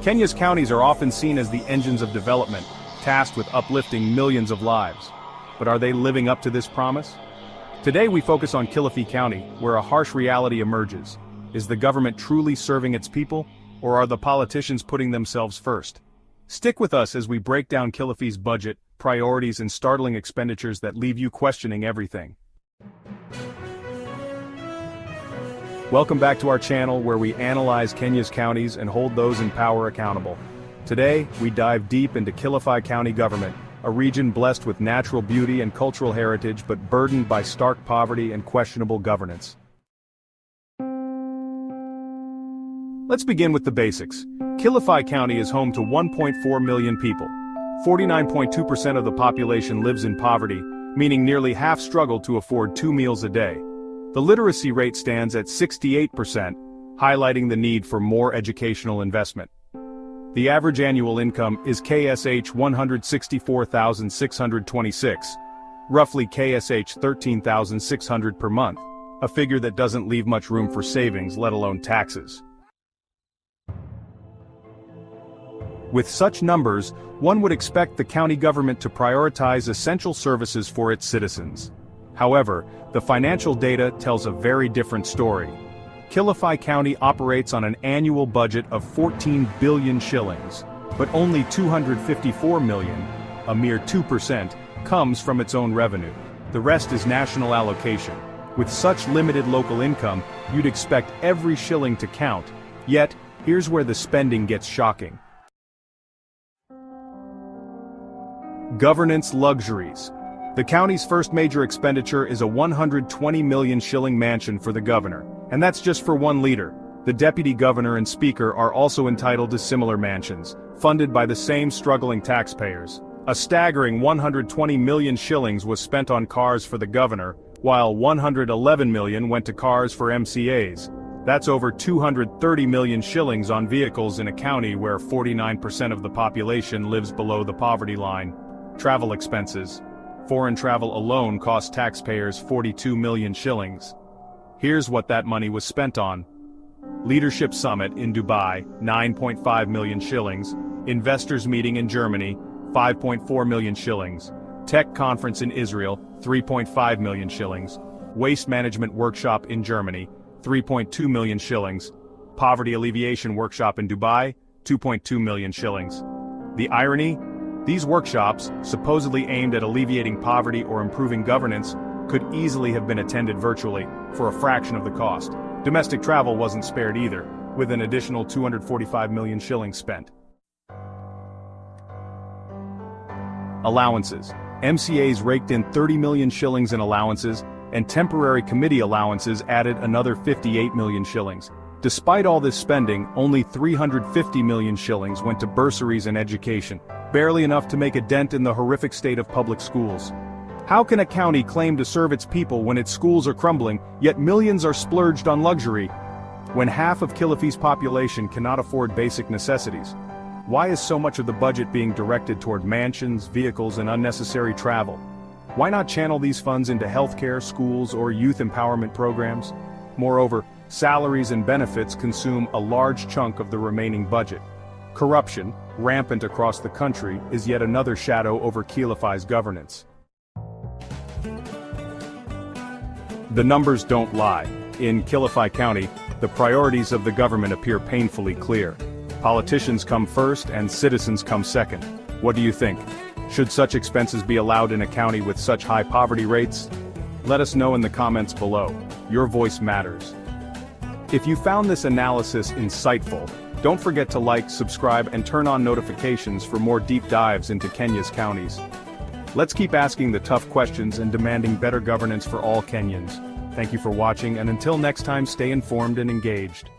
Kenya's counties are often seen as the engines of development, tasked with uplifting millions of lives. But are they living up to this promise? Today we focus on Kilifi County, where a harsh reality emerges. Is the government truly serving its people, or are the politicians putting themselves first? Stick with us as we break down Kilifi's budget, priorities and startling expenditures that leave you questioning everything. Welcome back to our channel where we analyze Kenya's counties and hold those in power accountable. Today, we dive deep into Kilifi County government, a region blessed with natural beauty and cultural heritage but burdened by stark poverty and questionable governance. Let's begin with the basics. Kilifi County is home to 1.4 million people. 49.2% of the population lives in poverty, meaning nearly half struggle to afford 2 meals a day. The literacy rate stands at 68%, highlighting the need for more educational investment. The average annual income is KSH 164,626, roughly KSH 13,600 per month, a figure that doesn't leave much room for savings, let alone taxes. With such numbers, one would expect the county government to prioritize essential services for its citizens. However, the financial data tells a very different story. Kilifi County operates on an annual budget of 14 billion shillings, but only 254 million, a mere 2%, comes from its own revenue. The rest is national allocation. With such limited local income, you'd expect every shilling to count. Yet, here's where the spending gets shocking. Governance luxuries. The county's first major expenditure is a 120 million shilling mansion for the governor, and that's just for one leader. The deputy governor and speaker are also entitled to similar mansions, funded by the same struggling taxpayers. A staggering 120 million shillings was spent on cars for the governor, while 111 million went to cars for MCAs. That's over 230 million shillings on vehicles in a county where 49% of the population lives below the poverty line. Travel expenses. Foreign travel alone cost taxpayers 42 million shillings. Here's what that money was spent on. Leadership Summit in Dubai, 9.5 million shillings. Investors Meeting in Germany, 5.4 million shillings. Tech Conference in Israel, 3.5 million shillings. Waste Management Workshop in Germany, 3.2 million shillings. Poverty Alleviation Workshop in Dubai, 2.2 million shillings. The irony? These workshops, supposedly aimed at alleviating poverty or improving governance, could easily have been attended virtually, for a fraction of the cost. Domestic travel wasn't spared either, with an additional 245 million shillings spent. Allowances. MCAs raked in 30 million shillings in allowances, and temporary committee allowances added another 58 million shillings. Despite all this spending, only 350 million shillings went to bursaries and education, barely enough to make a dent in the horrific state of public schools. How can a county claim to serve its people when its schools are crumbling, yet millions are splurged on luxury? When half of Kilifi's population cannot afford basic necessities, why is so much of the budget being directed toward mansions, vehicles, and unnecessary travel? Why not channel these funds into healthcare, schools, or youth empowerment programs? Moreover, salaries and benefits consume a large chunk of the remaining budget. Corruption, rampant across the country, is yet another shadow over Kilifi's governance. The numbers don't lie. In Kilifi County, the priorities of the government appear painfully clear. Politicians come first and citizens come second. What do you think? Should such expenses be allowed in a county with such high poverty rates? Let us know in the comments below. Your voice matters. If you found this analysis insightful, don't forget to like, subscribe, and turn on notifications for more deep dives into Kenya's counties. Let's keep asking the tough questions and demanding better governance for all Kenyans. Thank you for watching, and until next time, stay informed and engaged.